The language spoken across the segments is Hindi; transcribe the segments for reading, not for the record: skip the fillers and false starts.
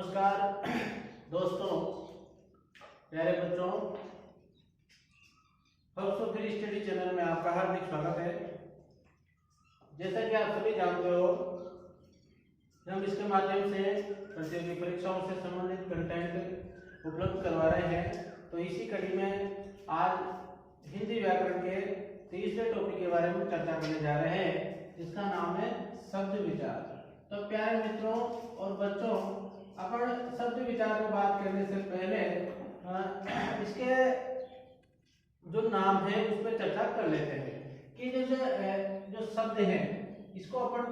नमस्कार दोस्तों, प्यारे बच्चों, hubs of free study channel में आपका हार्दिक स्वागत है। जैसा कि आप सभी जानते हो, हम इसके माध्यम से प्रतियोगी परीक्षाओं से संबंधित कंटेंट उपलब्ध करवा रहे हैं। तो इसी कड़ी में आज हिंदी व्याकरण के तीसरे टॉपिक के बारे में चर्चा करने जा रहे हैं, जिसका नाम है शब्द विचार। तो प्यारे मित्रों और बच्चों, अपन शब्द विचार को बात करने से पहले इसके जो नाम है उस पर चर्चा कर लेते हैं कि जैसे जो शब्द है इसको अपन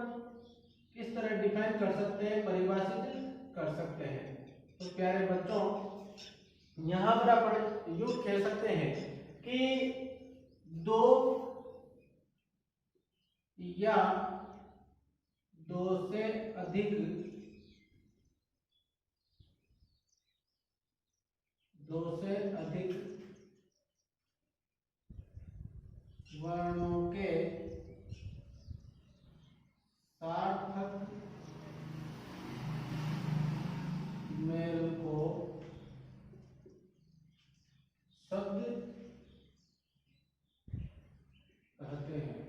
किस तरह डिफाइन कर सकते हैं, परिभाषित कर सकते हैं। तो प्यारे बच्चों, यहाँ पर अपन यूं कह सकते हैं कि दो या दो से अधिक वर्णों के सार्थक मेल को शब्द कहते हैं।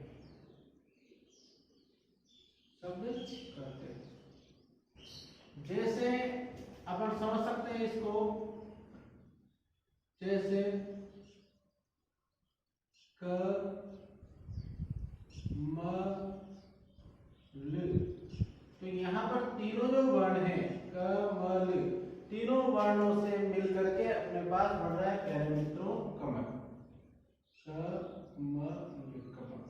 जैसे अपन समझ सकते हैं इसको, जैसे क म ल। तो यहाँ पर तीनों जो वर्ण हैं क म ल, तीनों वर्णों से मिलकर के अपने पास बन रहा है प्यारे मित्रों कमल। क म ल कमल,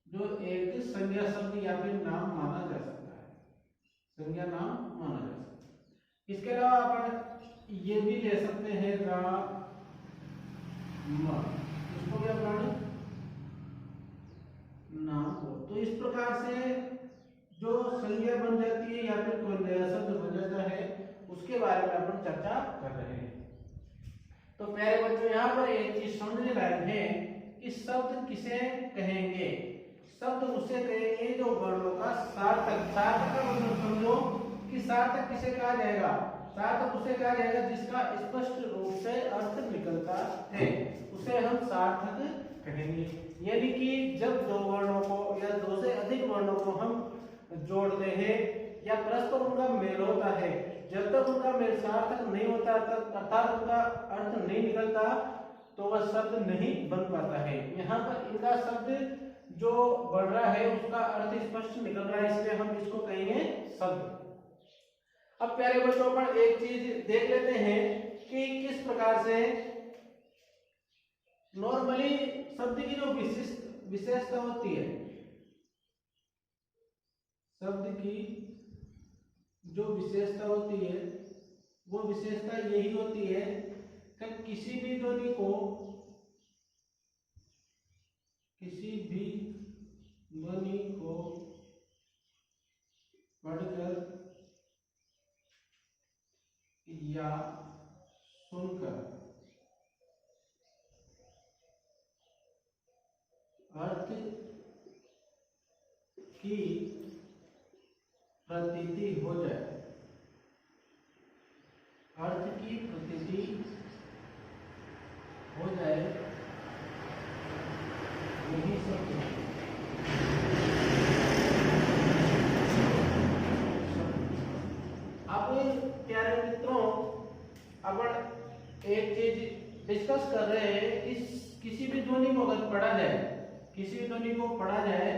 जो एक संज्ञा शब्द या फिर नाम माना जा सकता है, संज्ञा नाम माना जा सकता है। इसके अलावा अपन ये भी ले सकते हैं रा म, इसको क्या वर्ण नाम हो। तो इस प्रकार से जो संज्ञा बन जाती है या फिर कोई नया शब्द बन जाता है, उसके बारे में अपन चर्चा कर रहे हैं। तो प्यारे बच्चों, यहाँ पर एक चीज समझने लायक है कि शब्द किसे कहेंगे। शब्द उसे कहेंगे जो वर्णों का सार्थक, सार्थक का मतलब समझो कि सार्थक किसे कहा जाएगा। सार्थक उसे कहा जाएगा जिसका स्पष्ट रूप से अर्थ निकलता है, उसे हम सार्थक कहेंगे। यानी कि जब दो वर्णों को या दो से अधिक वर्णों को हम जोड़ते हैं या परस्पर उनका मेल होता है, जब तक उनका मेल सार्थक नहीं होता, तब अर्थात उनका अर्थ नहीं निकलता, तो वह शब्द नहीं बन पाता है। यहाँ पर इनका शब्द जो बढ़ रहा है उसका अर्थ स्पष्ट निकल रहा है, इसलिए हम इसको कहेंगे शब्द। अब प्यारे बच्चों, पर एक चीज देख लेते हैं कि किस प्रकार से नॉर्मली शब्द की जो विशेषता होती है, शब्द की जो विशेषता होती है वो विशेषता यही होती है कि किसी भी ध्वनि को पढ़कर या सुनकर अर्थ की प्रतीति हो जाए, अर्थ की प्रतीति हो जाए, यही सब है। अब प्यारे मित्रों, अपन एक चीज डिस्कस कर रहे हैं, इस किसी भी ध्वनि को अगर पढ़ा जाए, किसी भी ध्वनि को पढ़ा जाए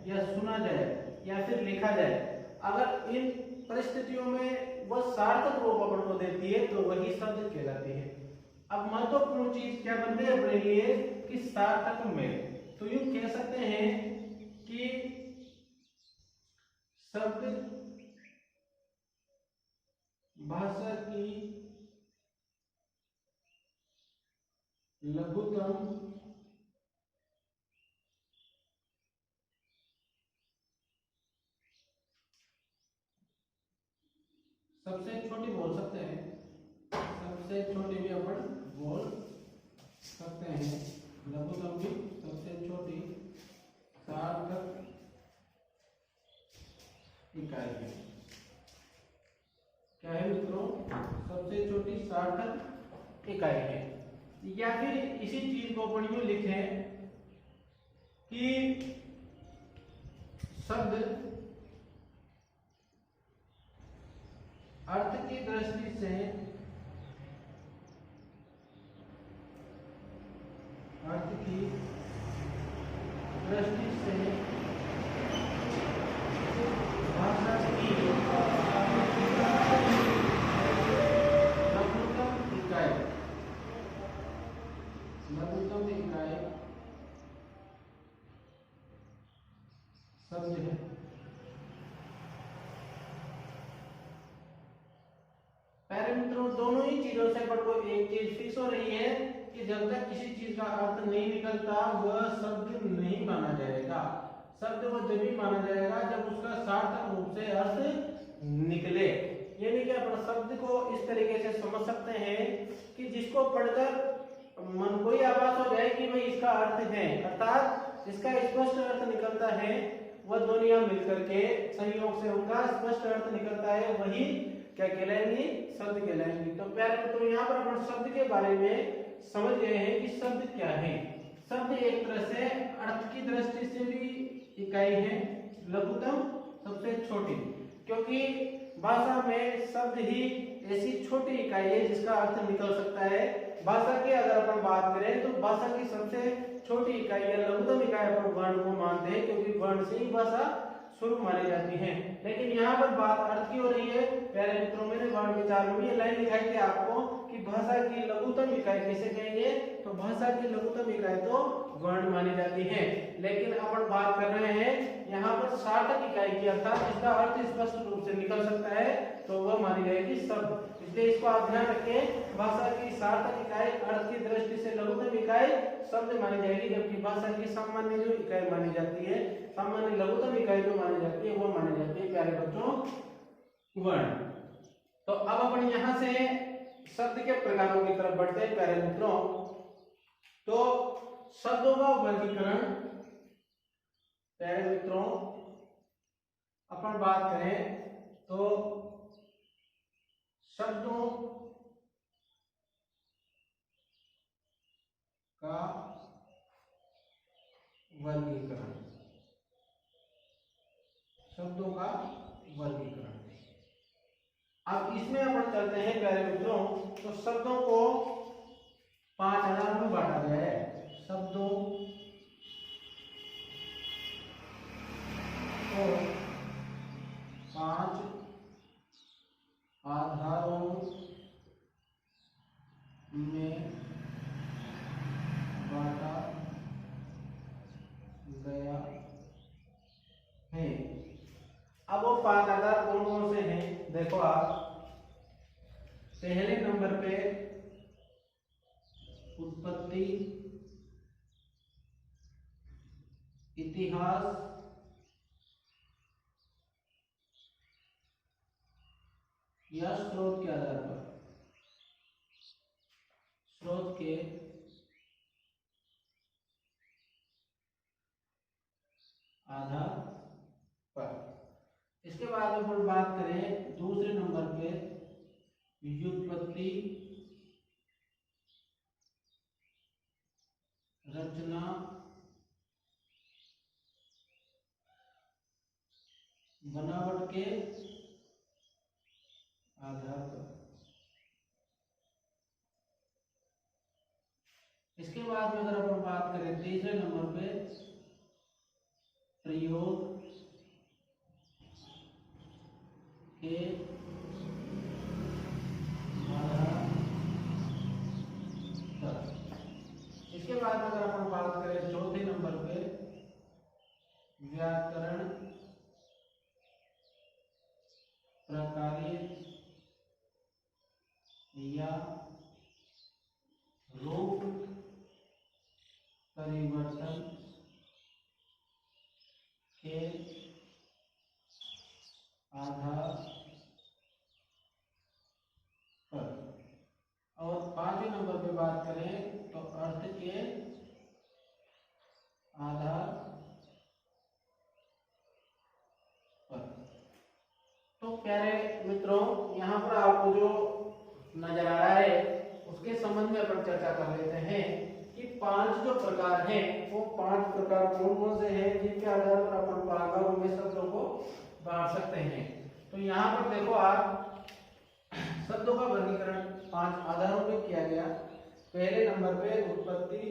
या सुना जाए या फिर लिखा जाए, अगर इन परिस्थितियों में वह सार्थक रूप अपन को देती है तो वही शब्द कहलाती है। अब महत्वपूर्ण चीज क्या बन गई अपने लिए कि सार्थक मेल। तो यूं कह सकते हैं कि शब्द भाषा की लघुतम सबसे छोटी बोल सकते हैं, सबसे छोटी भी अपन बोल सकते हैं, लघुतम भी सबसे छोटी सार्थक इकाई है। क्या है मित्रों? सबसे छोटी सार्थक इकाई है। या फिर इसी चीज को अपन यूं लिखें कि शब्द अर्थ की दृष्टि से भाषा की लघुतम इकाई शब्द है। प्यारे मित्रों, दोनों ही चीजों से अपन को एक चीज फिक्स हो रही है कि जब तक किसी चीज का अर्थ नहीं निकलता वह शब्द नहीं माना जाएगा। शब्द वह जब भी माना जाएगा जब उसका सार्थक रूप से अर्थ निकले। यानी कि अपन शब्द को इस तरीके से समझ सकते हैं कि जिसको पढ़कर मन को ही आभास हो जाए कि भाई इसका अर्थ है, अर्थात इसका स्पष्ट अर्थ निकलता है। वह दुनिया मिलकर के संयोग से उनका स्पष्ट अर्थ निकलता है, वही क्या कहलाएंगी? शब्द कहलाएंगी। तो प्यारे मित्रों, यहाँ पर अपन शब्द के बारे में समझ गए हैं कि शब्द क्या है। शब्द एक तरह से अर्थ की दृष्टि से भी इकाई है लघुतम, सबसे छोटी, क्योंकि भाषा में शब्द ही ऐसी छोटी इकाई है जिसका अर्थ निकल सकता है। भाषा की अगर अपन बात करें तो भाषा की सबसे छोटी इकाई या लघुतम इकाई अपन वर्ण को मानते हैं, क्योंकि वर्ण से ही भाषा शुरू मानी जाती है। लेकिन यहाँ पर बात अर्थ की हो रही है। प्यारे मित्रों, मैंने वर्ण विचार में ये लाइन दिखाई थी आपको कि भाषा की लघुतम इकाई किसे कहेंगे? तो भाषा की लघुतम इकाई तो वर्ण मानी जाती है। लेकिन अपन बात कर रहे हैं यहाँ पर सार्थक इकाई की, अर्थात इसका अर्थ स्पष्ट रूप से निकल सकता है, तो वह मानी जाएगी शब्द। इसलिए इसको आप ध्यान रखें, भाषा की सार्थक इकाई अर्थ की दृष्टि से लघुतम इकाई शब्द मानी जाएगी, जबकि भाषा की सामान्य जो इकाई मानी जाती है, सामान्य लघुतम इकाई जो मानी जाती है वो मानी जाती है प्यारे बच्चों वर्ण। तो अब अपन यहाँ से शब्द के प्रकारों की तरफ बढ़ते हैं प्यारे मित्रों। तो शब्दों का वर्गीकरण प्यारे मित्रों अपन बात करें तो शब्दों का वर्गीकरण, शब्दों का वर्गीकरण। अब इसमें अपन चलते हैं प्यारे मित्रों। तो शब्दों को 5 आधार में बांटा गया है। शब्दों को 5 आधारों में बांटा गया है। अब वो 5 आधार कौन कौन से हैं? देखो आप, पहले नंबर पे उत्पत्ति, इतिहास, या स्रोत के आधार पर, स्रोत के आधार पर। इसके बाद अपन बात करें दूसरे नंबर पे व्युत्पत्ति, रचना, बनावट के आधार पर। इसके बाद में अगर अपन बात करें तीसरे नंबर पे प्रयोग के आधार पर। इसके बाद में अगर अपन बात करें चौथे नंबर पे व्याकरण, प्रकार्य या रूप परिवर्तन के आधार पर। और 5वें नंबर पे बात करें तो अर्थ के आधार पर। तो प्यारे मित्रों, यहाँ पर आपको जो नजर आ रहा है उसके संबंध में अपन चर्चा कर लेते हैं कि 5 जो प्रकार हैं वो 5 प्रकार कौन कौन से हैं जिनके आधार पर अपन भागों में शब्दों को बांट सकते हैं। तो यहाँ पर देखो आप शब्दों का वर्गीकरण 5 आधारों पे किया गया। पहले नंबर पे उत्पत्ति,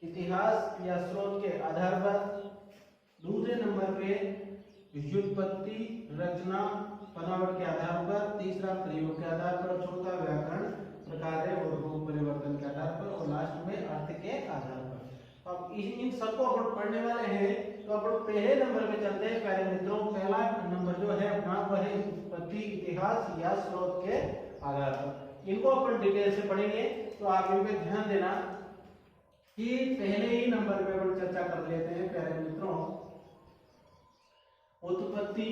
इतिहास या स्रोत के आधार पर। दूसरे नंबर पे व्युत्पत्ति, रचना, बनावट के आधार पर। तीसरा प्रयोग के आधार पर। चौथा व्याकरण, प्रकार और रूप परिवर्तन के आधार पर। और लास्ट में अर्थ के आधार पर। अब इन सबको अपन पढ़ने वाले हैं तो अपन पहले नंबर पे चलते हैं प्यारे मित्रों। पहला नंबर जो है अपना वह है उत्पत्ति, इतिहास या स्रोत के आधार पर। इनको अपन डिटेल से पढ़ेंगे तो आप इन पे ध्यान देना कि पहले ही नंबर पे अपन चर्चा कर लेते हैं प्यारे मित्रों। उत्पत्ति,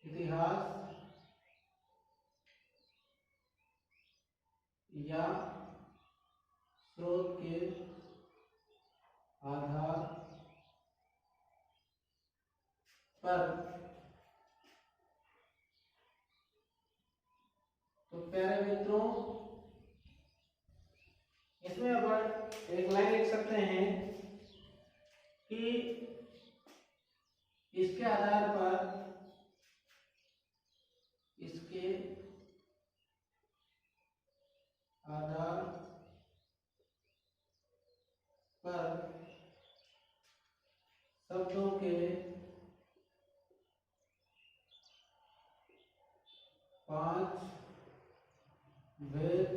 इतिहास या स्रोत के आधार पर। तो प्यारे मित्रों इसमें अपन एक लाइन लिख सकते हैं कि इसके आधार पर शब्दों के 5 भेद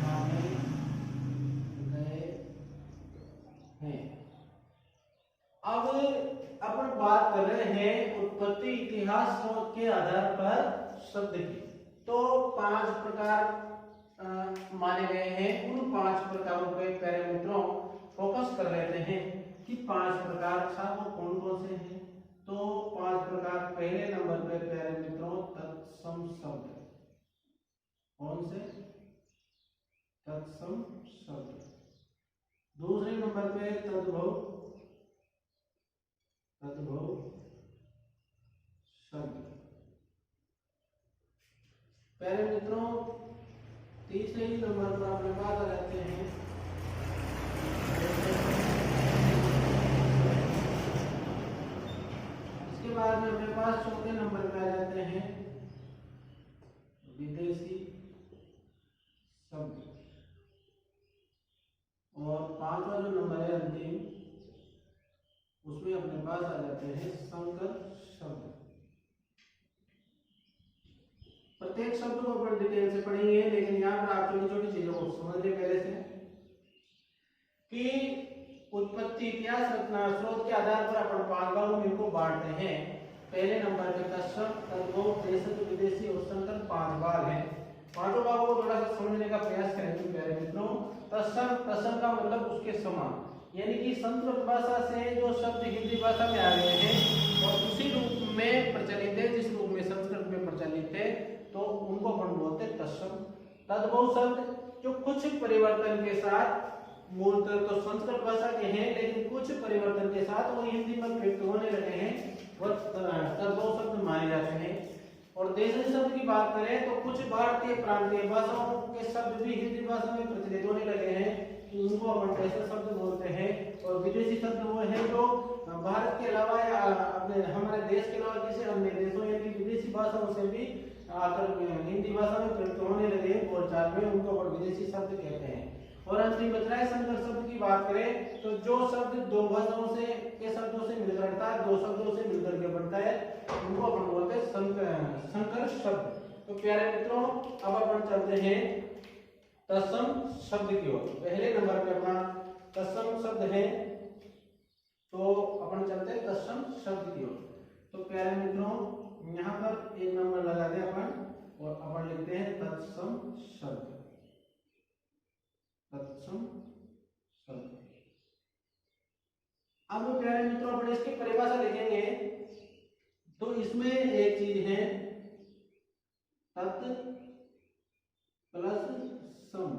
माने गए हैं। अब अपन बात कर रहे हैं उत्पत्ति, इतिहास, स्रोत के आधार पर शब्द की। तो 5 प्रकार माने गए हैं। उन 5 प्रकारों पे प्यारे मित्रों फोकस कर लेते हैं कि 5 प्रकार था वो कौन कौन से हैं। तो 5 प्रकार पहले नंबर पे प्यारे मित्रों तत्सम शब्द। कौन से? तत्सम शब्द। दूसरे नंबर पे तद्भव शब्द। प्यारे मित्रों तीसरे ही नंबर पर अपने पास आ जाते हैं इसके बाद में अपने पास चौथे नंबर पे आ जाते हैं विदेशी शब्द। और 5वां जो नंबर है अंतिम उसमें अपने पास आ जाते हैं संकर शब्द। प्रत्येक शब्द को अपन डिटेल से पढ़ेंगे लेकिन यहाँ पर आप छोटी छोटी चीजों को समझ ले पहले से कि उत्पत्ति, इतिहास, रचना, स्रोत के आधार पर अपन 5 भागों में इनको बांटते हैं। पहले नंबर पे तत्सम, तद्भव, देशज, विदेशी और संकर 5 भाग हैं। 5 भागों को थोड़ा सा समझने का प्रयास करेंगे प्यारे मित्रों। तत्सम का मतलब उसके समान, यानी कि संस्कृत भाषा से जो शब्द हिंदी भाषा में आ गए हैं और उसी रूप में प्रचलित है जिस रूप में संस्कृत में प्रचलित है तो उनको अपन बोलते हैं तत्सम। तद्भव शब्द जो कुछ परिवर्तन के साथ मूलतः तो संस्कृत भाषा के हैं लेकिन कुछ परिवर्तन के साथ वो हिंदी में प्रयुक्त होने लगे हैं वह तद्भव शब्द माने जाते हैं। और देशज शब्द की बात करें तो कुछ भारतीय प्रांतीय भाषाओं के शब्द भी हिंदी भाषा में प्रचलित होने लगे हैं, उनको अपन देशज शब्द बोलते हैं। और विदेशी शब्द वो है जो भारत के अलावा या अपने हमारे देश के अलावा किसी अन्य देशों यानी विदेशी भाषाओं से भी आकर हिंदी भाषा में प्रयुक्त होने लगे हैं बोलचाल में, उनको अपन विदेशी शब्द कहते हैं। और अंतिम बच रहा है संकर शब्द की बात करें तो जो शब्द दो भाषाओं से के शब्दों से मिलकर बनता है, दो शब्दों से मिलकर के बनता है, उनको अपन बोलते हैं संकर शब्द। तो प्यारे मित्रों अब अपन चलते हैं तत्सम शब्द की ओर। पहले नंबर पे अपना तत्सम शब्द है तो अपन चलते हैं तत्सम शब्द की ओर। तो प्यारे मित्रों यहाँ पर एक नंबर लगा दे अपन और अपन लिखते हैं तत्सम शब्द। तत्सम शब्द। अब प्यारे मित्रों अपन इसकी परिभाषा लिखेंगे तो इसमें एक चीज है तत् प्लस सम।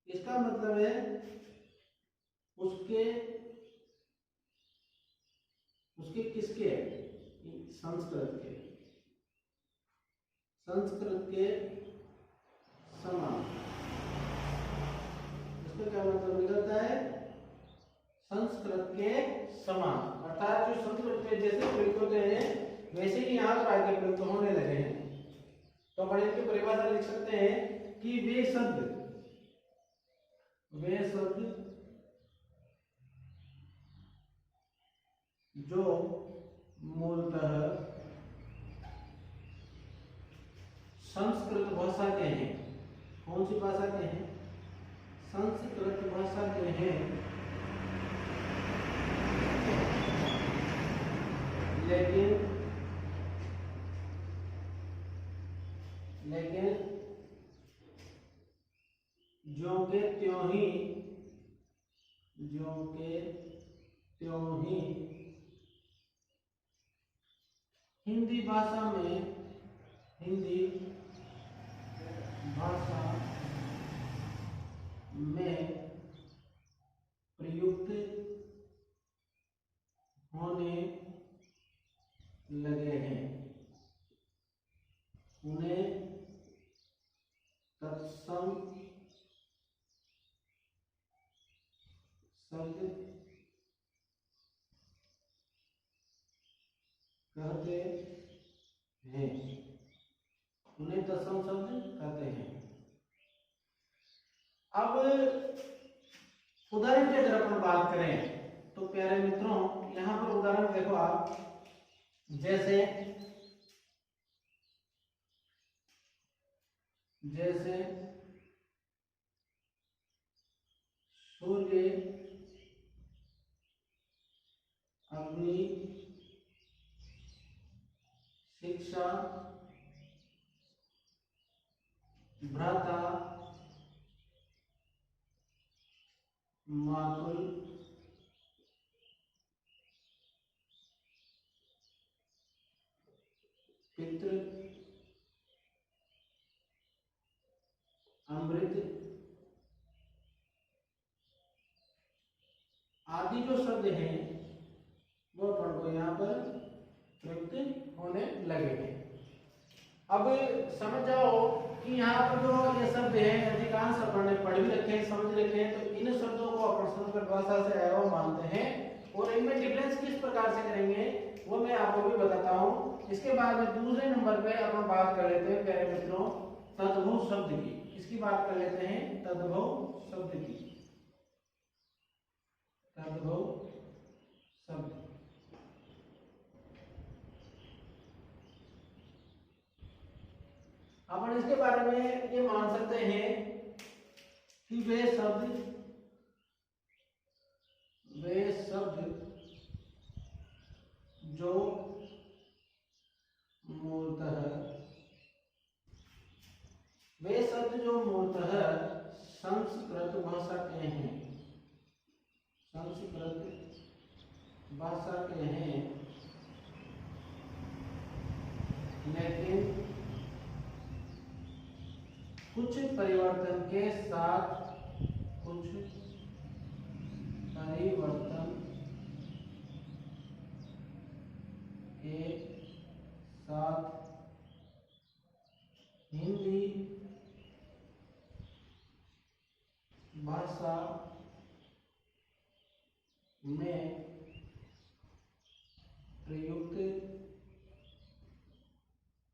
इसका मतलब है उसके उसके किसके, संस्कृत के समान। इसका क्या मतलब निकलता है, संस्कृत के समान, अर्थात जो संस्कृत के जैसे प्रयुक्त होते हैं वैसे ही यहाँ पर आगे प्रयुक्त होने लगे हैं। तो अपन इनकी परिभाषा लिख सकते हैं कि वे शब्द जो मूलतः संस्कृत भाषा के हैं, कौन सी भाषा के हैं, संस्कृत भाषा के हैं, लेकिन ज्यों के त्यों ही हिंदी भाषा में प्रयुक्त होने लगे हैं, उन्हें तत्सम शब्द कहते हैं, उन्हें तत्सम शब्द कहते हैं। अब उदाहरण की अगर अपन बात करें तो प्यारे मित्रों यहाँ पर उदाहरण देखो आप, जैसे सूर्य, अग्नि, शिक्षा, भ्राता, मातुल, पितृ, अमृत आदि जो शब्द हैं वो अपन को यहाँ पर प्रयुक्त होने लगे हैं। अब समझ जाओ कि यहाँ पर जो ये शब्द हैं अधिकांश अपन ने पढ़ भी रखे हैं, समझ रखे हैं, तो इन शब्दों को अपन संस्कृत भाषा से आया हुआ मानते हैं और इनमें डिफरेंस किस प्रकार से करेंगे वो मैं आपको भी बताता हूँ। इसके बाद में दूसरे नंबर पे अपन बात कर लेते हैं प्यारे मित्रों तद्भव शब्द की। इसकी बात कर लेते हैं तद्भव शब्द की। तद्भव शब्द अपन इसके बारे में ये मान सकते हैं कि वे शब्द जो मूलतः संस्कृत भाषा के हैं, लेकिन कुछ परिवर्तन के साथ हिंदी भाषा में प्रयुक्त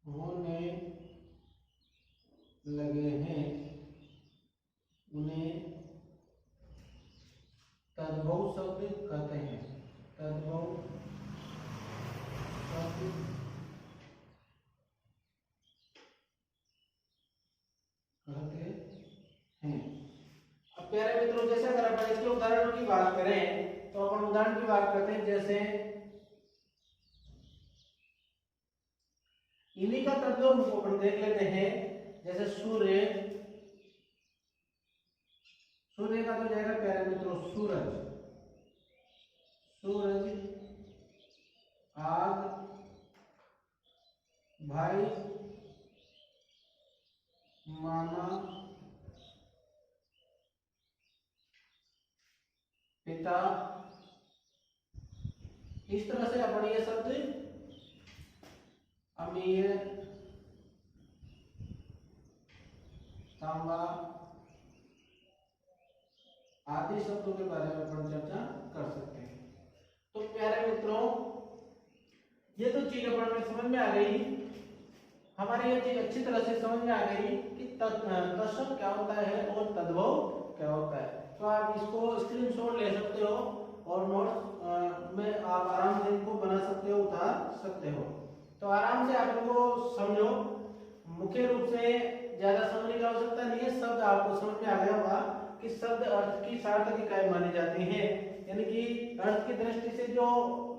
होने लगे हैं, उन्हें तद्भव शब्द कहते हैं। तद्भव शब्द कहते हैं। अब प्यारे मित्रों जैसे अगर अपन इसके उदाहरणों की बात करें तो अपन उदाहरण की बात करते हैं, जैसे इन्हीं का तद्भव को अपन देख लेते हैं। जैसे सूर्य का तो जाएगा प्यारे मित्रों सूरज, आग, भाई, मामा, पिता, पिता। इस तरह से अपन ये शब्द अमीर, तांबा आदि शब्दों के बारे में अपन चर्चा कर सकते हैं। तो प्यारे मित्रों, ये तो चीज अपन में समझ में आ गई, हमारी ये चीज अच्छी तरह से समझ में आ गई कि तत्सम क्या होता है और तद्भव क्या होता है। तो आप इसको स्क्रीनशॉट ले सकते हो और नोट्स में आप आराम से इनको बना सकते हो, उतार सकते हो। तो आराम से आप इनको समझो। मुख्य रूप से ज्यादा समझने की आवश्यकता नहीं है, शब्द आपको समझ में आ गया होगा कि शब्द अर्थ की सार्थक इकाई मानी जाती है, यानी कि अर्थ की दृष्टि से जो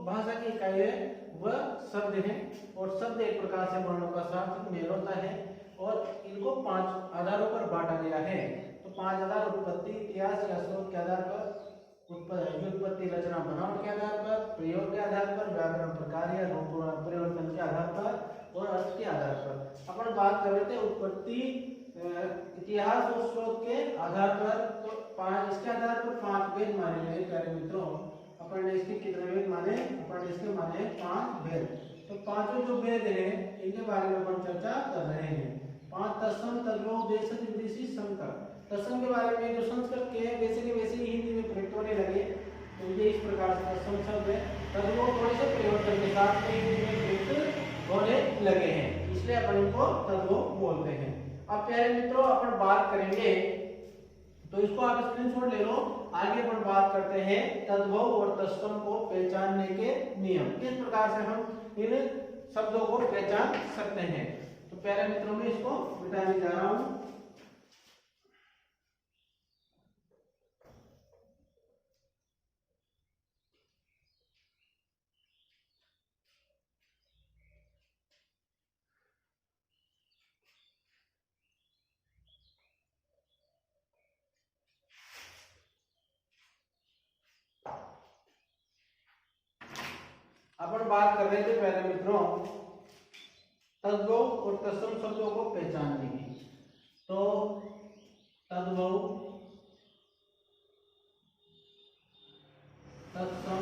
भाषा की इकाई है वह शब्द है, और शब्द एक प्रकार से वर्णों का सार्थक मेल होता है, और इनको 5 आधारों पर बांटा गया है। तो 5 आधार: उत्पत्ति, इतिहास या स्रोत के आधार पर, व्युत्पत्ति, रचना, बनावट के आधार पर, प्रयोग के आधार पर, व्याकरण प्रकार या रूप परिवर्तन के आधार पर, और अर्थ के आधार पर। अपन बात कर रहे थे उत्पत्ति, इतिहास और स्रोत के आधार पर। तो 5 इसके आधार पर 5 भेद माने गए प्यारे मित्रों। अपन ने इसके कितने भेद माने? अपन ने इसके माने 5 भेद। तो पांचों जो भेद हैं इनके बारे में अपन चर्चा कर रहे हैं। 5 तत्सम, तद्भव, देशज, विदेशी, संकर। तत्सम के बारे में जो संस्कृत के वैसे के वैसे ही हिंदी में प्रयुक्त होने लगे, तो ये इस प्रकार से तत्सम शब्द है। तद्भव थोड़े से परिवर्तन के साथ हिंदी में प्रयुक्त होने लगे हैं, इसलिए अपन इनको तद्भव बोलते हैं। अब प्यारे मित्रों, अपन बात करेंगे, तो इसको आप स्क्रीनशॉट ले लो। आगे अपन बात करते हैं तद्भव और तत्सम को पहचानने के नियम, किस प्रकार से हम इन शब्दों को पहचान सकते हैं। तो प्यारे मित्रों, में इसको मिटाने जा रहा हूं। अपन बात कर रहे थे प्यारे मित्रों तद्भव और तत्सम शब्दों को पहचानने की। तो तद्भव, तत्सम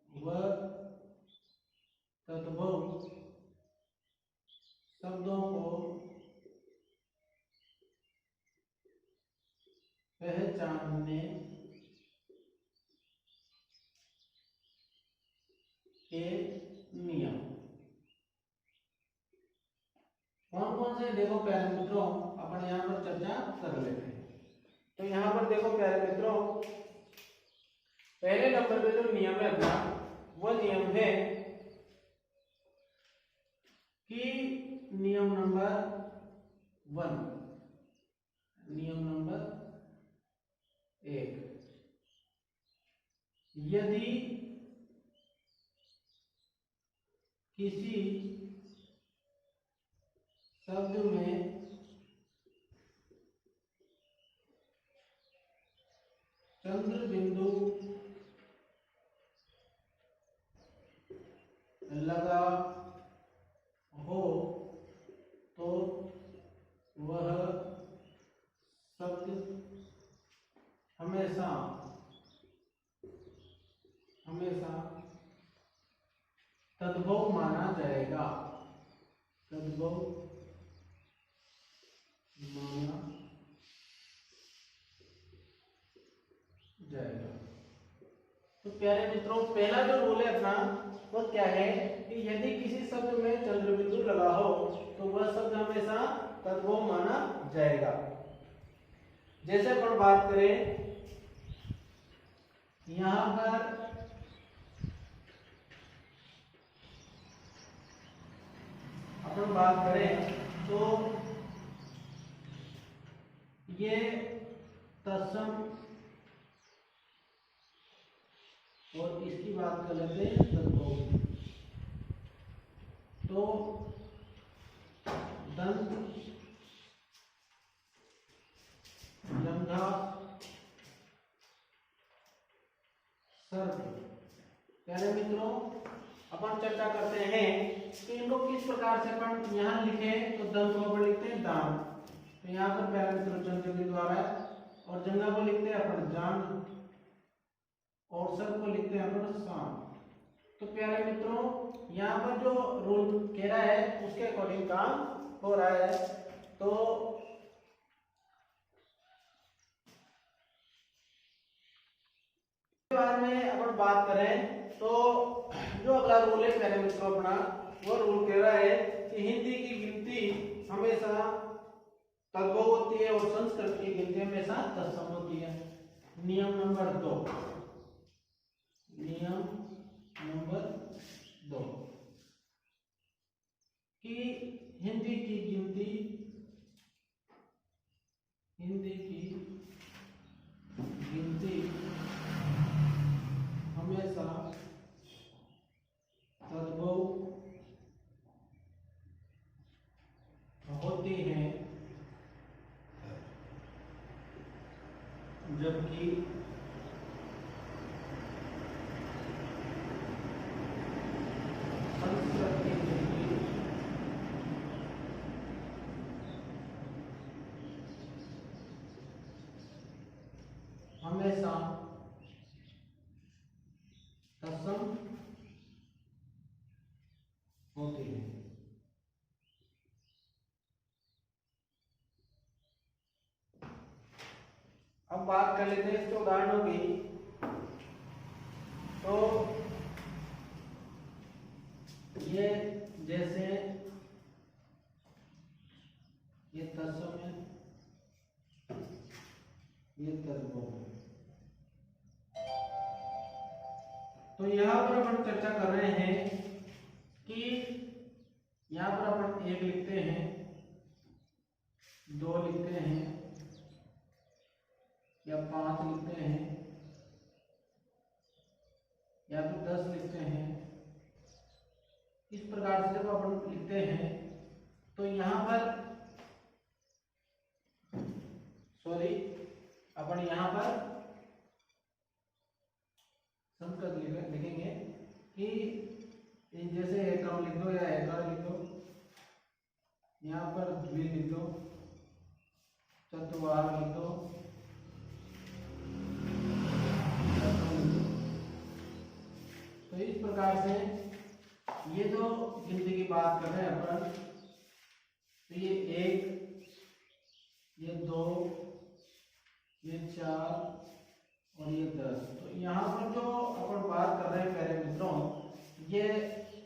व तद्भव शब्दों को पहचानने के नियम कौन कौन से? देखो प्यारे मित्रों, अपन यहाँ पर चर्चा कर लेते हैं। तो यहाँ पर देखो प्यारे मित्रों, पहले नंबर पे जो नियम है अपना, वह नियम है कि नियम नंबर 1, नियम नंबर 1, यदि किसी शब्द में चंद्र बिंदु लगा हो तो वह शब्द हमेशा तद्भव माना जाएगा, तद्भव माना जाएगा। तो प्यारे मित्रों, पहला जो रूल है अपना वो क्या है कि यदि किसी शब्द में चंद्र बिंदु लगा हो तो वह शब्द हमेशा तद्भव माना जाएगा। जैसे अपन बात करें यहां पर अपन बात करें तो ये तत्सम, और इसकी बात कर लेते हैं तद्भव। तो दंत, लंघा, सर्प। प्यारे मित्रों, अपन चर्चा करते हैं कि इनको किस प्रकार से अपन यहाँ लिखे। तो दंत को अपन लिखते हैं दांत। तो यहाँ पर प्यारे मित्रों चंद्र बिंदु आ रहा है, और जंगा को लिखते हैं अपन जान और सर को लिखते हैं अपन शान। तो प्यारे मित्रों, यहाँ पर जो रूल कह रहा है उसके अकॉर्डिंग काम हो रहा है। तो इसके बारे में अपन बात करें तो जो अगला रूल है प्यारे मित्रों अपना, वो रूल कह रहा है कि हिंदी की गिनती हमेशा तद्भव होती है और संस्कृत की गिनती हमेशा तत्सम होती है। नियम नंबर 2, नियम नंबर 2 कि हिंदी की गिनती हमेशा तद्भव होती है, जबकि संस्कृत की गिनती हमेशा तत्सम होती है। अब बात कर लेते हैं इसके उदाहरणों की। तो ये जैसे ये तत्सम है, ये तद्भव है। तो यहाँ पर अपन चर्चा कर रहे हैं कि यहाँ पर अपन 1 लिखते हैं, 2 लिखते हैं या 5 लिखते हैं या फिर 10 लिखते हैं। इस प्रकार से जब अपन लिखते हैं तो यहाँ पर अपन यहाँ पर संस्कृत लिखेंगे कि जैसे एकम लिख दो या एकर लिख दो, यहाँ पर द्वि लिख दो, चतुर्वार लिख दो, तो इस प्रकार से ये जो गिनती की बात कर रहे हैं अपन, तो ये 1, ये 2, ये 4 और ये 10। तो यहाँ पर जो अपन बात कर रहे हैं प्यारे मित्रों, ये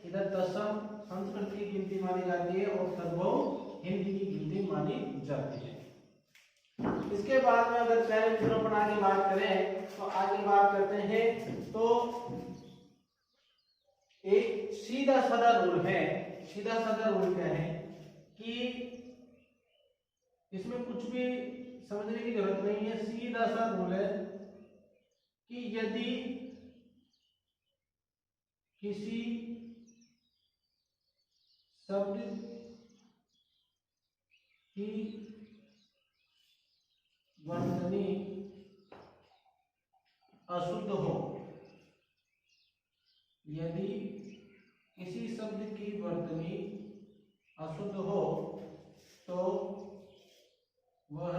इधर तत्सम संस्कृत की गिनती मानी जाती है और तद्भव हिंदी की गिनती मानी जाती है। इसके बाद में अगर प्यारे मित्रों अपन आगे बात करें तो आगे बात करते हैं तो एक सीधा साधा रूल है। सीधा साधा रूल क्या है कि इसमें कुछ भी समझने की जरूरत नहीं है, सीधा सा रूल है कि यदि किसी शब्द की वर्तनी अशुद्ध हो, यदि किसी शब्द की वर्तनी अशुद्ध हो तो वह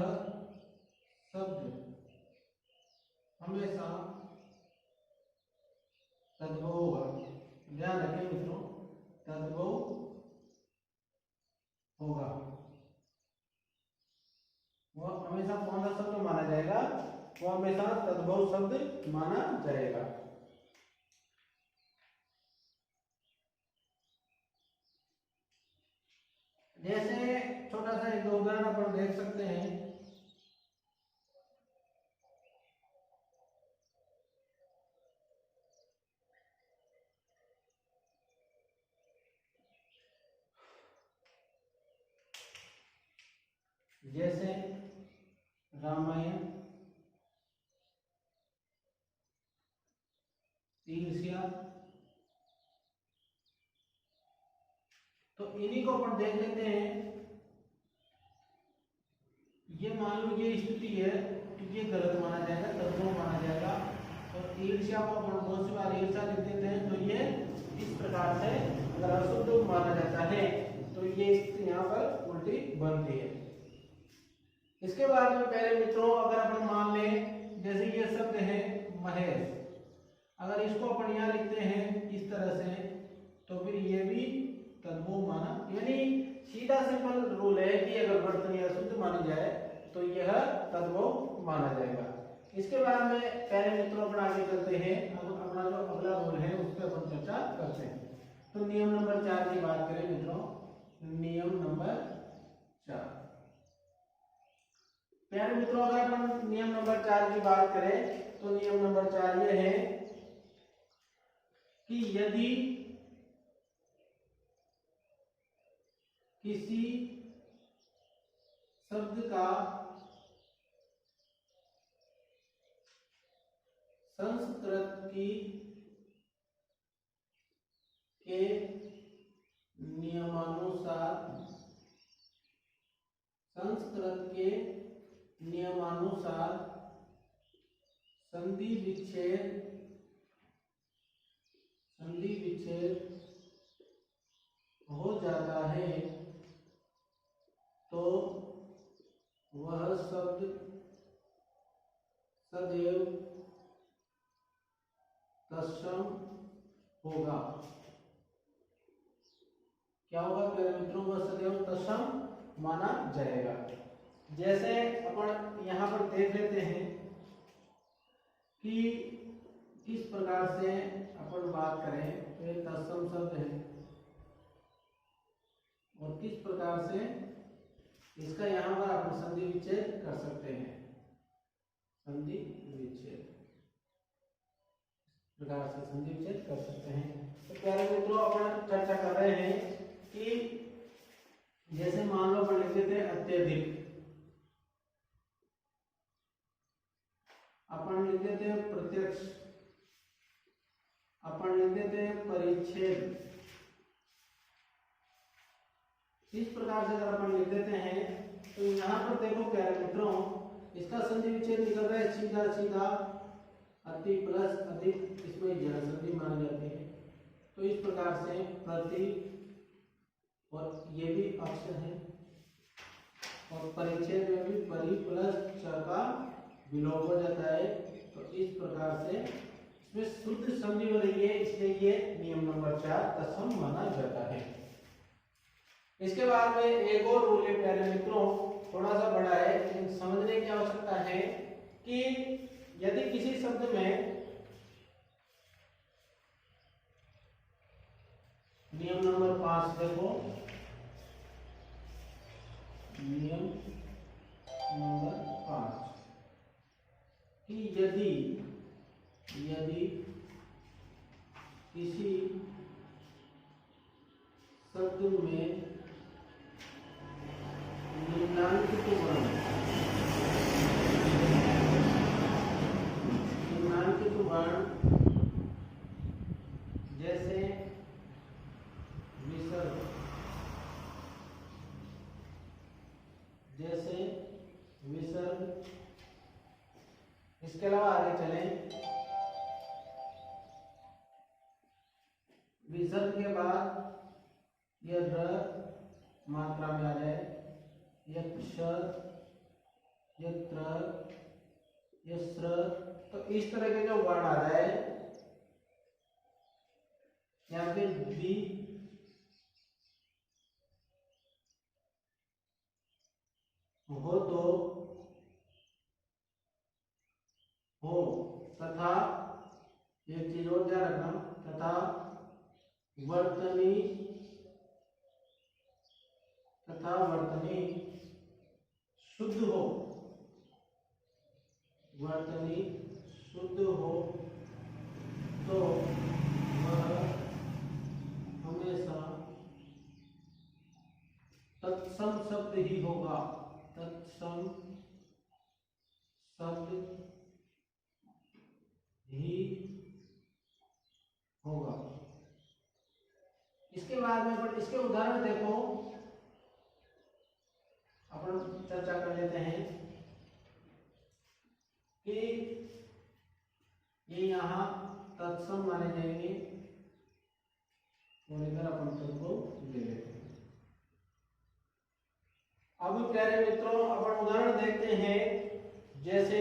शब्द हमेशा तद्भव होगा। ध्यान रखें मित्रों, तद्भव होगा। वह हमेशा कौन सा शब्द माना जाएगा? वह हमेशा तद्भव शब्द माना जाएगा। जैसे छोटा सा एक उदाहरण अपन देख सकते हैं। जैसे रामायण, ईर्ष्या, तो इन्हीं को अपन देख लेते हैं। ये मान लो ये स्थिति है तो ये गलत माना जाएगा, तद्भव माना जाएगा। और ईर्ष्या को अपन बहुत सी बार ईर्ष्या लिख देते हैं, तो ये इस प्रकार से अगर अशुद्ध माना जाता है तो ये स्थिति यहाँ पर उल्टी बनती है। इसके बाद में प्यारे मित्रों अगर अपन मान लें जैसे ये शब्द है महेश, अगर इसको अपन यहाँ लिखते हैं इस तरह से तो फिर ये भी तद्भव माना, यानी सीधा सिंपल रूल है कि अगर वर्तनी अशुद्ध मानी जाए तो यह तद्भव माना जाएगा। इसके बाद में प्यारे मित्रों अपन आगे चलते हैं, अपना जो अगला रूल है उस पर अपन चर्चा करते हैं। तो नियम नंबर 4 की बात करें मित्रों, नियम नंबर 4 प्यारे मित्रों अगर अपन नियम नंबर 4 की बात करें तो नियम नंबर 4 ये है कि यदि किसी शब्द का संस्कृत के नियमानुसार संधि विच्छेद हो जाता है तो वह शब्द सदैव तत्सम होगा। क्या होगा प्यारे मित्रों, वह सदैव तत्सम माना जाएगा। जैसे अपन यहाँ पर देख लेते हैं कि किस प्रकार से अपन बात करें तो एक तत्सम शब्द है और किस प्रकार से इसका यहाँ पर अपन संधि विच्छेद कर सकते हैं, संधि विच्छेद प्रकार से संधि विच्छेद कर सकते हैं। तो प्यारे मित्रों अपन चर्चा कर रहे हैं कि जैसे मान लो अपन लिख देते हैं अत्यधिक, अपन लिख देते हैं प्रत्यक्ष, अपन लिख देते हैं परिच्छेद। इस प्रकार से अगर अपन लिख देते हैं तो यहाँ पर देखो प्यारे मित्रों इसका संधि विच्छेद निकल रहा है सीधा सीधा अति प्लस अधिक, इसमें जड़ संधि मानी जाती है। तो इस प्रकार से प्रति और ये भी अक्षर है और परिच्छेद में भी परि प्लस च का विलोप हो जाता है। तो इस प्रकार से इसमें शुद्ध संधि हो रही है, इसलिए ये नियम नंबर 4 तत्सम माना जाता है। इसके बाद में एक और रूल है प्यारे मित्रों, थोड़ा सा बड़ा है लेकिन समझने की आवश्यकता है कि यदि किसी शब्द में नियम नंबर 5 देखो, नियम नंबर 5 कि यदि किसी शब्द में निम्नांकित वर्ण जैसे विसर्ग, इसके अलावा आगे चलें, विसर्ग के बाद यह र मात्रा में आ जाए, यक्ष, यत्र, यस्र, तो इस तरह के जो वर्ण आ जाए या फिर बी हो तो हो तथा एक चीज और ध्यान रखना, तथा वर्तनी शुद्ध हो, वर्तनी शुद्ध हो तो वह हमेशा तत्सम शब्द ही होगा, तत्सम शब्द ही होगा। इसके बाद में अपन इसके उदाहरण देखो, अपन चर्चा कर लेते हैं कि ये यहाँ तत्सम माने जाएंगे और इधर अपन सबको ले लेते हैं। अब तो प्यारे मित्रों अपन उदाहरण देखते हैं। जैसे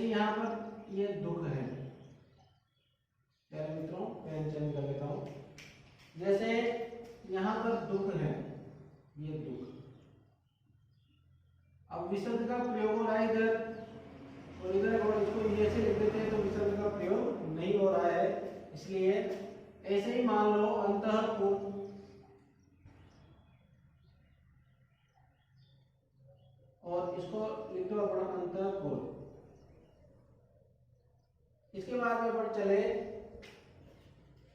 यहाँ पर ये दुख है प्यारे मित्रों, पेन चेंज कर लेता हूं। जैसे यहाँ पर दुख है, ये दुख, अब विसर्ग का प्रयोग हो रहा है इधर और इधर, और इसको ये से लिख देते हैं तो विसर्ग का प्रयोग नहीं हो रहा है, इसलिए ऐसे ही मान लो अंतःपुर, और इसको लिख दो अपना अंतःपुर। इसके बाद में अपन चले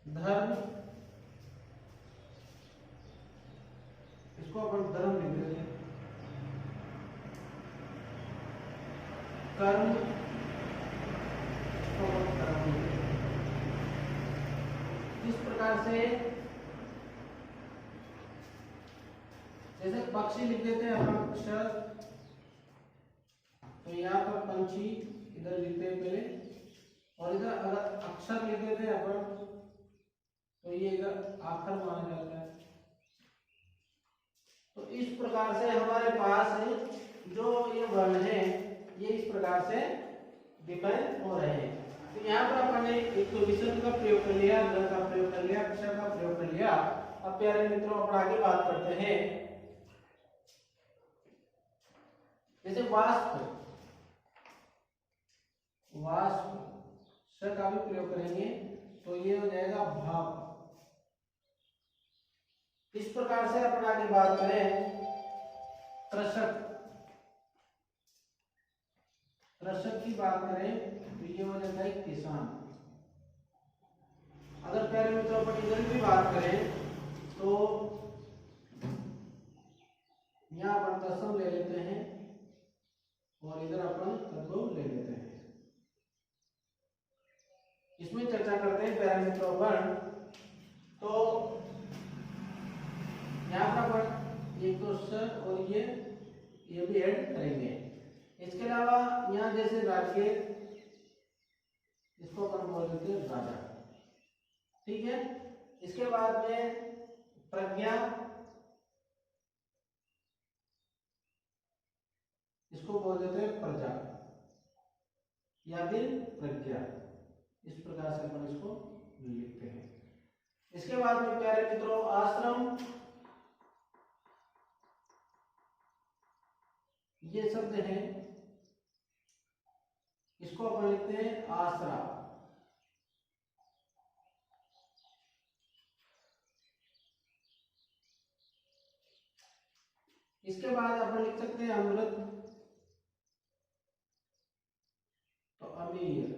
धर्म, इसको अपन धर्म लिख देते हैं। कर्म, इसको अपन कर्म लिख देते हैं। इस प्रकार से जैसे पक्षी लिख देते हैं अपन अक्षर, तो यहाँ पर पंछी इधर लिखते हैं पहले, और इधर अगर अक्षर लिख देते हैं अपन तो ये इधर आखर माना जाता है। तो इस प्रकार से हमारे पास जो ये वर्ण है ये इस प्रकार से डिफाइन हो रहे हैं। तो यहाँ पर अपन ने एक तो विसर्ग का प्रयोग कर लिया, ध का प्रयोग कर लिया, अक्षर का प्रयोग कर लिया। अब प्यारे मित्रों अपन आगे बात करते हैं। जैसे वाष्प, वाष्प स का भी प्रयोग करेंगे तो ये हो जाएगा भाप। इस प्रकार से अपन आगे बात करें कृषक, कृषक की बात करें तो ये हो जाता है किसान। अगर प्यारे मित्रों अपन इधर भी बात करें तो यहाँ अपन तत्सम ले लेते हैं और इधर अपन तद्भव ले लेते हैं। इसमें चर्चा करते हैं प्यारे मित्रों वर्ण। तो यहाँ पर अपन एक तो स और ये भी ऐड करेंगे। इसके अलावा यहाँ जैसे राज्य, इसको अपन बोल देते हैं राजा, ठीक है। इसके बाद में प्रज्ञा, इसको बोल देते हैं प्रजा या फिर प्रज्ञा। इस प्रकार से अपन इसको लिखते हैं। इसके बाद में प्यारे मित्रों आश्रम, ये शब्द है, इसको अपन लिखते हैं आसरा। इसके बाद अपन लिख सकते हैं अमृत, तो अमीर।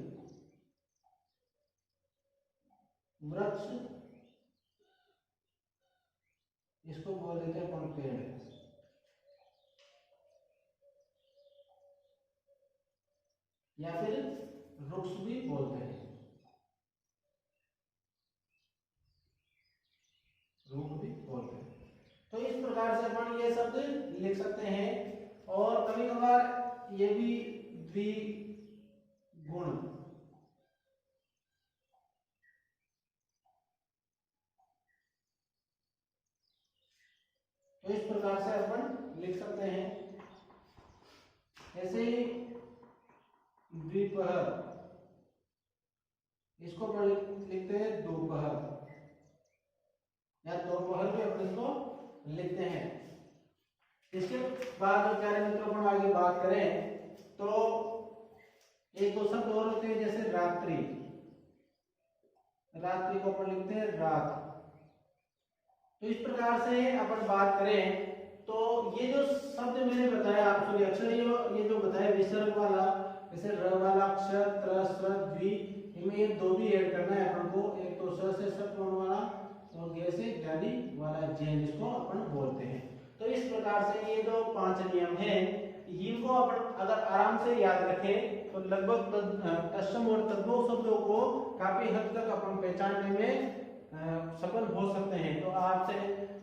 वृक्ष, इसको बोल देते हैं अपन पेड़। या फिर वृक्ष भी बोलते हैं, रुख भी बोलते हैं। तो इस प्रकार से अपन ये शब्द लिख सकते हैं। और कभी कभार ये भी द्विगुण, तो इस प्रकार से अपन लिख सकते हैं। ऐसे ही द्विपहर, इसको अपन लिखते हैं दोपहर या दोपहर भी अपन इसको लिखते हैं। इसके बाद जो प्यारे मित्रों अपन आगे बात करें तो एक दो शब्द और होते हैं, जैसे रात्रि, रात्रि को अपन लिखते हैं रात। तो इस प्रकार से अपन बात करें तो ये जो शब्द मैंने बताया आपको, अक्षर ये जो बताया विसर्ग वाला, जैसे र वाला अक्षर, त्र, स्र, द्वि, इनमें ये दो भी ऐड करना है अपन को। एक तो स से षट्कोण वाला और ग से ज्ञानी वाला जैन, जिसको अपन बोलते हैं। तो इस प्रकार से ये जो 5 नियम हैं, इनको अपन अगर आराम से याद रखें तो लगभग तत्सम और तद्भव शब्दों को काफी हद तक अपन पहचानने में सफल हो सकते हैं। तो आपसे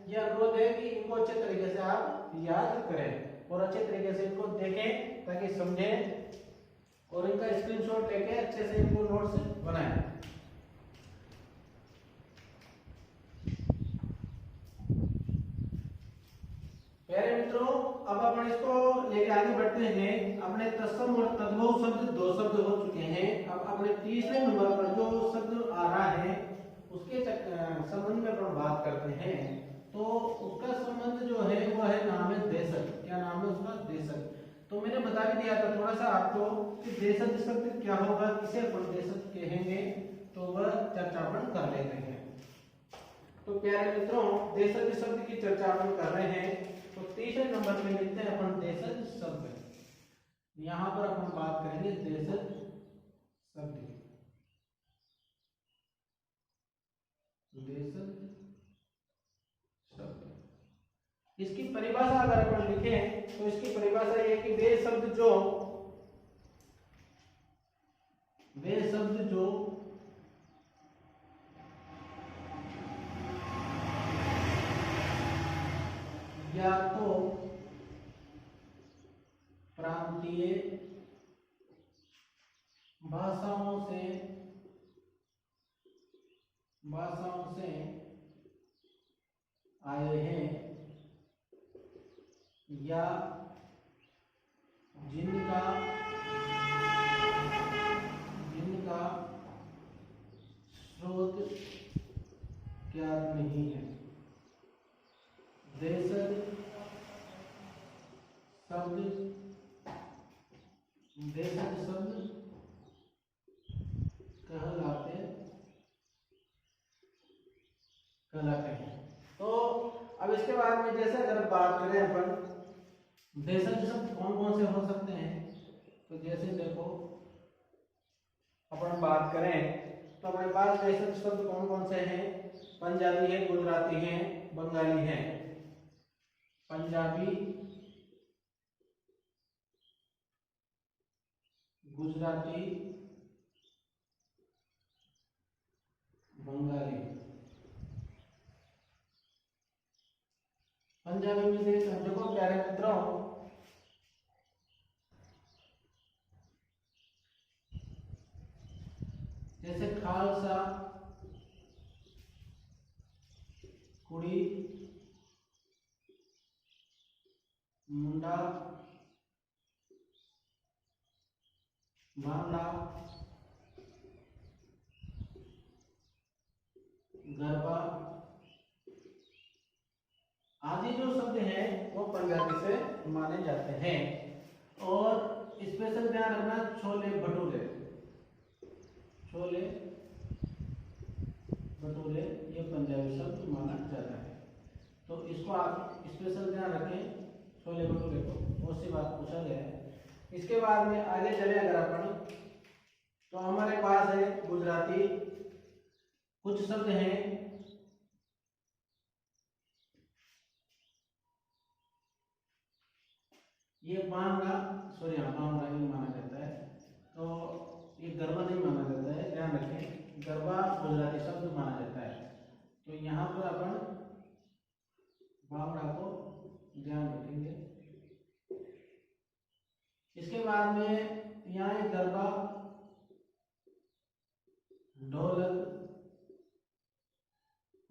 यह अनुरोध है कि इनको अच्छे तरीके से आप याद करें और अच्छे तरीके से इनको देखें ताकि समझें, और इनका स्क्रीनशॉट लेके अच्छे से इनको नोट्स बनाएं। मित्रों अब अपन इसको लेके आगे बढ़ते हैं। अपने तत्सम और तद्भव शब्द 2 शब्द हो चुके हैं। अब अपने तीसरे नंबर पर जो शब्द आ रहा है उसके संबंध में अपन बात करते हैं। तो उसका संबंध जो है वो है नाम है देशज। क्या नाम है उसका? देशज। तो मैंने बता भी दिया था थोड़ा सा आपको कि देशज शब्द क्या होगा, किसे अपन देशज कहेंगे, तो वह चर्चा अपन कर लेते हैं। तो प्यारे मित्रों देशज शब्द की चर्चा अपन कर रहे हैं। तो तीसरे नंबर पे लिखते हैं अपन देशज शब्द। यहाँ पर अपन बात करेंगे देशज शब्द की। देशज शब्द, इसकी परिभाषा अगर अपन लिखें तो इसकी परिभाषा ये कि वे शब्द जो या तो प्रांतीय भाषाओं से आए हैं या जिनका स्रोत ज्ञात नहीं है। देशज शब्द कहलाते हैं। तो अब इसके बाद में जैसे अगर बात करें अपन देशज शब्द कौन कौन से हो सकते हैं, तो जैसे देखो अपन बात करें तो अपने पास देशज शब्द कौन कौन से हैं? पंजाबी है, गुजराती है, बंगाली है। पंजाबी, गुजराती, बंगाली। पंजाबी में से देखो प्यारे मित्रों जैसे खालसा, कुड़ी, मुंडा, भांगड़ा, गरबा आदि जो शब्द हैं वो पंजाबी से माने जाते हैं। और स्पेशल ध्यान रखना छोले भटूरे, ये पंजाबी शब्द माना जाता है। तो इसको आप स्पेशल ध्यान रखें, छोले भटूरे को, बहुत सी बात पूछा गया है। इसके बाद में आगे चले अगर अपन तो हमारे पास है गुजराती। कुछ शब्द हैं ये बांगड़ा नहीं माना जाता है, तो ये गरबा नहीं माना जाता है, ध्यान रखें। गरबा गुजराती शब्द माना जाता है। तो यहाँ पर अपन बांगड़ा को ध्यान रखेंगे। इसके बाद में यहाँ एक गरबा, ढोलक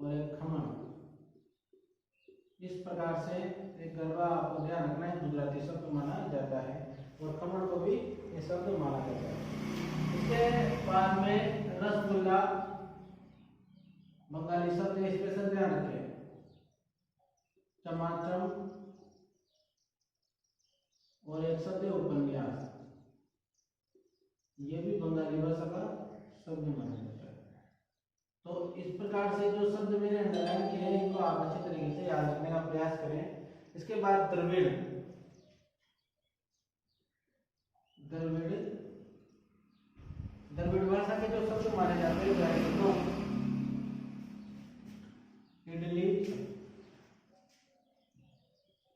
और एक खमन। इस प्रकार से एक गरबा आपको ध्यान रखना है, गुजराती शब्द माना जाता है और खमन को भी ये शब्द माना जाता है। इसके बाद में रसगुल्ला, बंगाली शब्द स्पेशल ध्यान रखें। चमाचम और एक शब्द है उपन्यास, ये भी बंगाली भाषा का शब्द माना जाता है। तो इस प्रकार से जो शब्द मैंने अंडरलाइन किए हैं इनको आप अच्छे तरीके से याद रखने का प्रयास करें। इसके बाद द्रविड़ भाषा के जो शब्द माने जाते हैं तो इडली,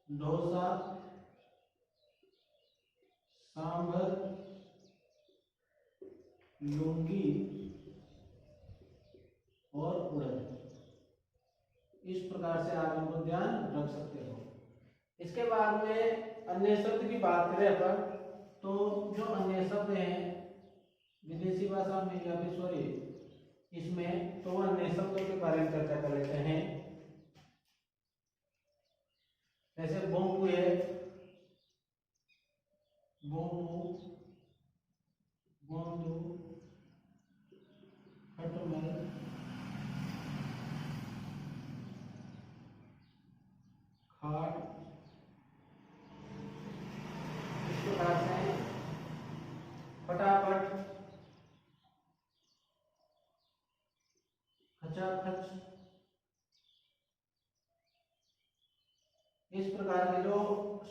डोसा, सांभर, लुंगी और उड़द। इस प्रकार से आप इनको ध्यान रख सकते हो। इसके बाद में अन्य शब्द की बात करें अपन तो जो अन्य शब्द हैं विदेशी भाषा में या फिर सॉरी इसमें, तो अन्य शब्दों के बारे में चर्चा कर लेते हैं। जैसे बोंकू है, खचाखच, इस प्रकार के जो